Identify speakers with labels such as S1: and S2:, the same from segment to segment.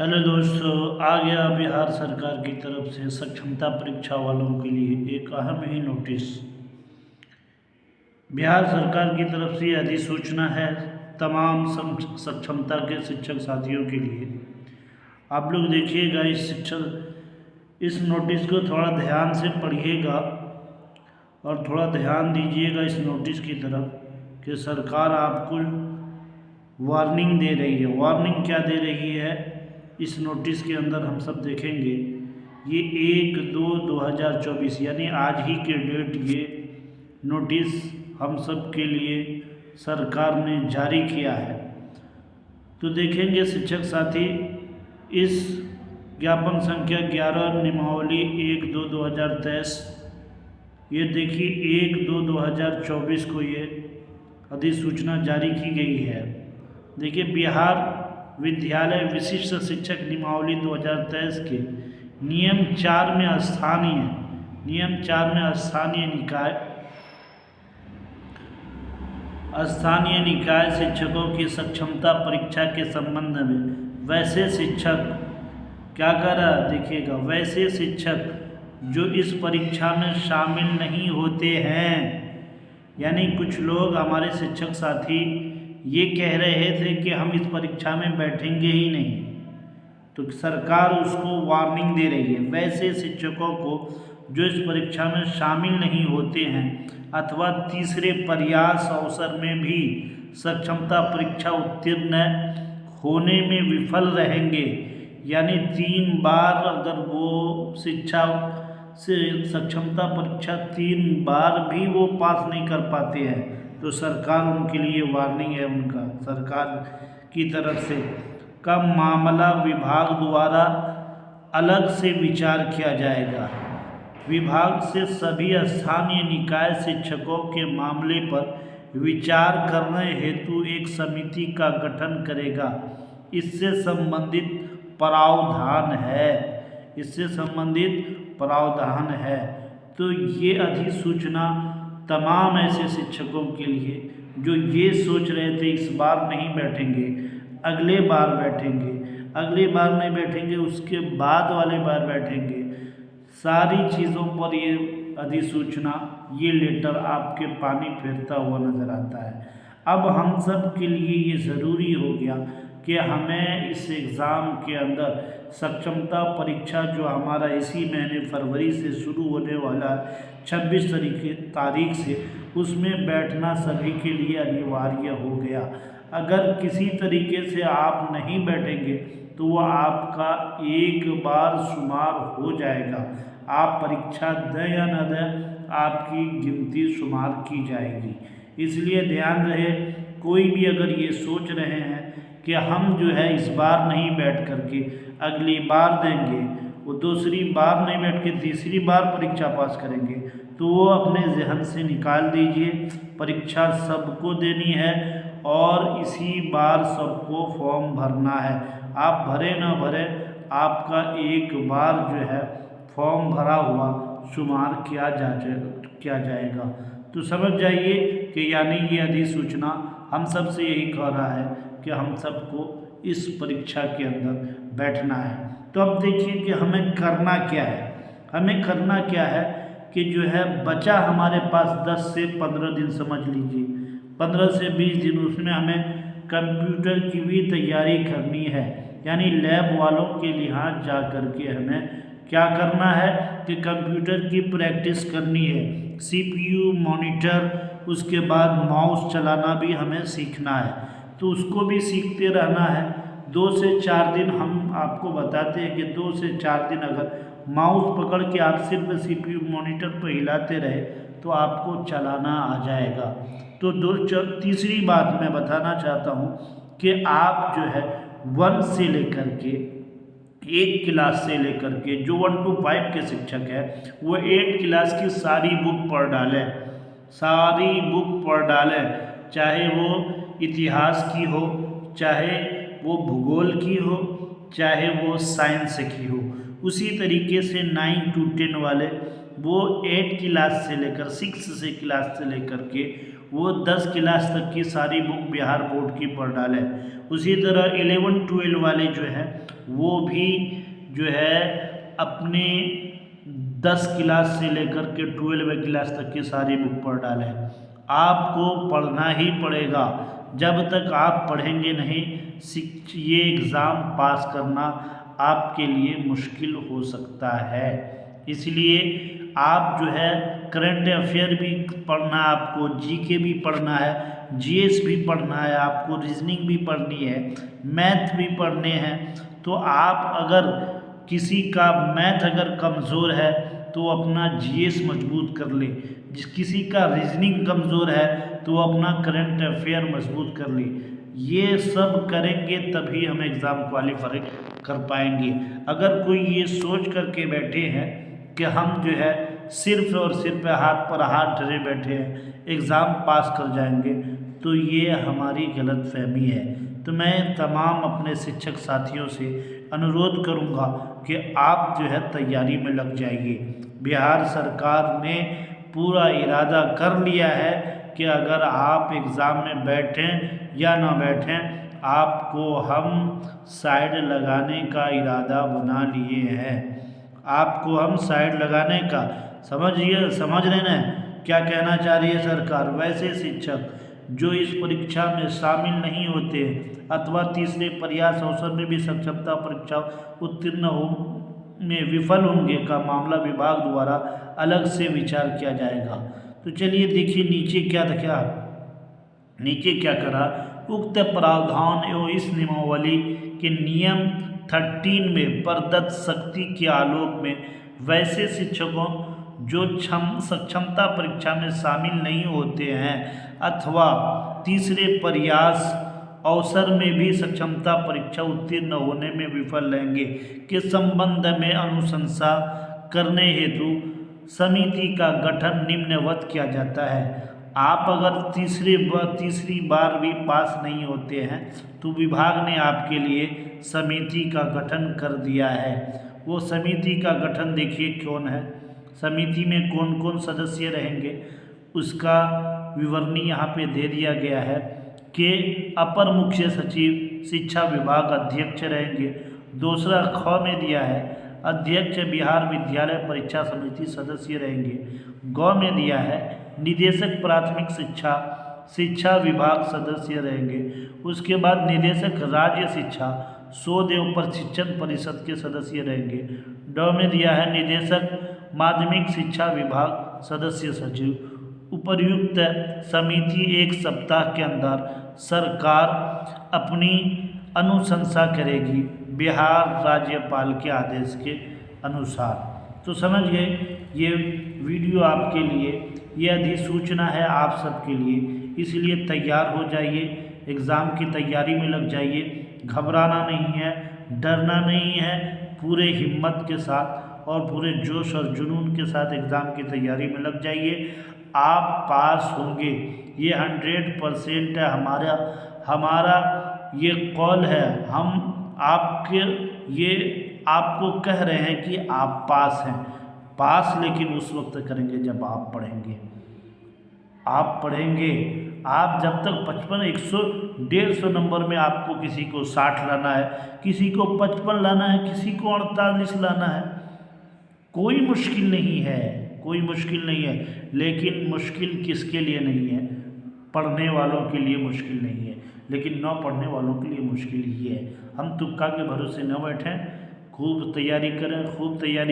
S1: Hello दोस्तों, आ गया बिहार सरकार की तरफ से सक्षमता परीक्षा वालों के लिए एक अहम ही नोटिस। बिहार सरकार की तरफ से अधिसूचना है तमाम सक्षमता के शिक्षक साथियों के लिए। आप लोग देखिएगा, इस नोटिस को थोड़ा ध्यान से पढ़िएगा और थोड़ा ध्यान दीजिएगा इस नोटिस की तरफ कि सरकार आपको वार्निंग दे रही है। वार्निंग क्या दे रही है इस नोटिस के अंदर हम सब देखेंगे। ये 1/2/2024 यानी आज ही के डेट ये नोटिस हम सब के लिए सरकार ने जारी किया है। तो देखेंगे शिक्षक साथी, इस ज्ञापन संख्या 11 नियमावली 1/2/2023, ये देखिए 1/2/2024 को ये अधिसूचना जारी की गई है। देखिए, बिहार विद्यालय विशिष्ट शिक्षक नियमावली 2023 के नियम 4 में स्थानीय निकाय शिक्षकों की सक्षमता परीक्षा के संबंध में वैसे शिक्षक क्या कर रहा है, देखिएगा, वैसे शिक्षक जो इस परीक्षा में शामिल नहीं होते हैं, यानी कुछ लोग हमारे शिक्षक साथी ये कह रहे थे कि हम इस परीक्षा में बैठेंगे ही नहीं, तो सरकार उसको वार्निंग दे रही है। वैसे शिक्षकों को जो इस परीक्षा में शामिल नहीं होते हैं अथवा तीसरे प्रयास अवसर में भी सक्षमता परीक्षा उत्तीर्ण होने में विफल रहेंगे, यानी 3 बार अगर वो शिक्षा से सक्षमता परीक्षा 3 बार भी वो पास नहीं कर पाते हैं, तो सरकार उनके लिए वार्निंग है उनका सरकार की तरफ से। का मामला विभाग द्वारा अलग से विचार किया जाएगा। विभाग से सभी स्थानीय निकाय शिक्षकों के मामले पर विचार करने हेतु एक समिति का गठन करेगा। इससे संबंधित प्रावधान है। तो ये अधिसूचना तमाम ऐसे शिक्षकों के लिए जो ये सोच रहे थे इस बार नहीं बैठेंगे, अगले बार नहीं बैठेंगे, उसके बाद वाले बार बैठेंगे, सारी चीज़ों पर ये अधिसूचना, ये लेटर आपके पानी फेरता हुआ नज़र आता है। अब हम सब के लिए ये ज़रूरी हो गया कि हमें इस एग्ज़ाम के अंदर सक्षमता परीक्षा जो हमारा इसी महीने फरवरी से शुरू होने वाला 26 तारीख से, उसमें बैठना सभी के लिए अनिवार्य हो गया। अगर किसी तरीके से आप नहीं बैठेंगे तो वह आपका एक बार शुमार हो जाएगा। आप परीक्षा दें या न दें, आपकी गिनती शुमार की जाएगी। इसलिए ध्यान रहे, कोई भी अगर ये सोच रहे हैं कि हम जो है इस बार नहीं बैठ करके अगली बार देंगे, वो दूसरी बार नहीं बैठ के तीसरी बार परीक्षा पास करेंगे, तो वो अपने जहन से निकाल दीजिए। परीक्षा सबको देनी है और इसी बार सबको फॉर्म भरना है। आप भरे ना भरे, आपका एक बार जो है फॉर्म भरा हुआ शुमार किया जाएगा। तो समझ जाइए कि यानी ये अधिसूचना हम सब से यही कह रहा है कि हम सबको इस परीक्षा के अंदर बैठना है। तो अब देखिए कि हमें करना क्या है कि जो है बचा हमारे पास 10 से 15 दिन, समझ लीजिए 15 से 20 दिन, उसमें हमें कंप्यूटर की भी तैयारी करनी है। यानी लैब वालों के लिहाज जा कर के हमें क्या करना है कि कंप्यूटर की प्रैक्टिस करनी है, CPU, मॉनिटर, उसके बाद माउस चलाना भी हमें सीखना है। तो उसको भी सीखते रहना है। 2 से 4 दिन हम आपको बताते हैं कि 2 से 4 दिन अगर माउस पकड़ के आप सिर्फ CPU मॉनिटर पर हिलाते रहे तो आपको चलाना आ जाएगा। तो तीसरी बात मैं बताना चाहता हूँ कि आप जो है 1 से लेकर के 8 क्लास से लेकर के जो 1 to 5 के शिक्षक हैं वो 8 क्लास की सारी बुक पढ़ डालें, चाहे वो इतिहास की हो, चाहे वो भूगोल की हो, चाहे वो साइंस की हो। उसी तरीके से 9 to 10 वाले वो 8 क्लास से लेकर 6 क्लास से लेकर के वो 10 क्लास तक की सारी बुक बिहार बोर्ड की पढ़ डालें। उसी तरह 11-12 वाले जो हैं वो भी जो है अपने 10 क्लास से लेकर के 12 क्लास तक की सारी बुक पढ़ डालें। आपको पढ़ना ही पड़ेगा। जब तक आप पढ़ेंगे नहीं, ये एग्ज़ाम पास करना आपके लिए मुश्किल हो सकता है। इसलिए आप जो है करंट अफेयर भी पढ़ना है, आपको जीके भी पढ़ना है, जीएस भी पढ़ना है, आपको रीजनिंग भी पढ़नी है, मैथ भी पढ़ने हैं। तो आप अगर किसी का मैथ अगर कमज़ोर है तो अपना जीएस मजबूत कर ले, किसी का रीजनिंग कमज़ोर है तो अपना करंट अफेयर मजबूत कर ले। ये सब करेंगे तभी हम एग्ज़ाम क्वालिफाई कर पाएंगे। अगर कोई ये सोच करके बैठे हैं कि हम जो है सिर्फ और सिर्फ हाथ पर हाथ धरे बैठे हैं, एग्ज़ाम पास कर जाएंगे, तो ये हमारी गलतफहमी है। तो मैं तमाम अपने शिक्षक साथियों से अनुरोध करूंगा कि आप जो है तैयारी में लग जाइए। बिहार सरकार ने पूरा इरादा कर लिया है कि अगर आप एग्ज़ाम में बैठें या ना बैठें, आपको हम साइड लगाने का इरादा बना लिए हैं। आपको हम साइड लगाने का समझ रहे ना क्या कहना चाह रही है सरकार। वैसे शिक्षक जो इस परीक्षा में शामिल नहीं होते अथवा तीसरे प्रयास अवसर में भी सक्षमता परीक्षा उत्तीर्ण हो में विफल होंगे का मामला विभाग द्वारा अलग से विचार किया जाएगा। तो चलिए देखिए नीचे क्या करा। उक्त प्रावधान एवं इस नियमावली के नियम 13 में प्रदत्त शक्ति के आलोक में वैसे शिक्षकों जो सक्षमता परीक्षा में शामिल नहीं होते हैं अथवा तीसरे प्रयास अवसर में भी सक्षमता परीक्षा उत्तीर्ण होने में विफल रहेंगे के संबंध में अनुशंसा करने हेतु समिति का गठन निम्नवत किया जाता है। आप अगर तीसरी बार भी पास नहीं होते हैं तो विभाग ने आपके लिए समिति का गठन कर दिया है। वो समिति का गठन देखिए कौन है, समिति में कौन कौन सदस्य रहेंगे, उसका विवरणी यहाँ पे दे दिया गया है कि अपर मुख्य सचिव शिक्षा विभाग अध्यक्ष रहेंगे। दूसरा ख में दिया है अध्यक्ष बिहार विद्यालय परीक्षा समिति सदस्य रहेंगे। ग में दिया है निदेशक प्राथमिक शिक्षा विभाग सदस्य रहेंगे। उसके बाद निदेशक राज्य शिक्षा शोध एवं प्रशिक्षण परिषद के सदस्य रहेंगे। ड में दिया है निदेशक माध्यमिक शिक्षा विभाग सदस्य सचिव। उपर्युक्त समिति 1 सप्ताह के अंदर सरकार अपनी अनुशंसा करेगी बिहार राज्यपाल के आदेश के अनुसार। तो समझ गए, ये वीडियो आपके लिए, ये अधिसूचना है आप सबके लिए। इसलिए तैयार हो जाइए, एग्ज़ाम की तैयारी में लग जाइए। घबराना नहीं है, डरना नहीं है, पूरे हिम्मत के साथ और पूरे जोश और जुनून के साथ एग्ज़ाम की तैयारी में लग जाइए। आप पास होंगे, ये 100% है हमारा ये कॉल है। हम आपको कह रहे हैं कि आप पास हैं। पास लेकिन उस वक्त करेंगे जब आप पढ़ेंगे। आप जब तक 55, 100, 150 नंबर में आपको किसी को 60 लाना है, किसी को 55 लाना है, किसी को 48 लाना है, कोई मुश्किल नहीं है। लेकिन मुश्किल किसके लिए नहीं है? पढ़ने वालों के लिए मुश्किल नहीं है, लेकिन न पढ़ने वालों के लिए मुश्किल ही है। हम तुक्का के भरोसे न बैठें, खूब तैयारी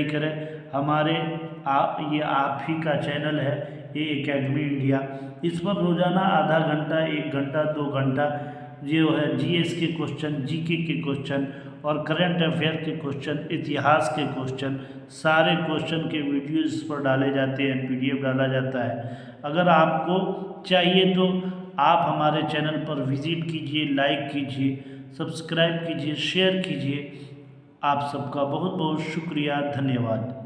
S1: करें। हमारे ये आप ही का चैनल है ये एकेडमी इंडिया, इस पर रोज़ाना आधा घंटा, 1 घंटा, 2 घंटा जो है जीएस के क्वेश्चन, जीके के क्वेश्चन और करंट अफेयर के क्वेश्चन, इतिहास के क्वेश्चन, सारे क्वेश्चन के वीडियोज़ इस पर डाले जाते हैं, PDF डाला जाता है। अगर आपको चाहिए तो आप हमारे चैनल पर विज़िट कीजिए, लाइक कीजिए, सब्सक्राइब कीजिए, शेयर कीजिए। आप सबका बहुत बहुत शुक्रिया, धन्यवाद।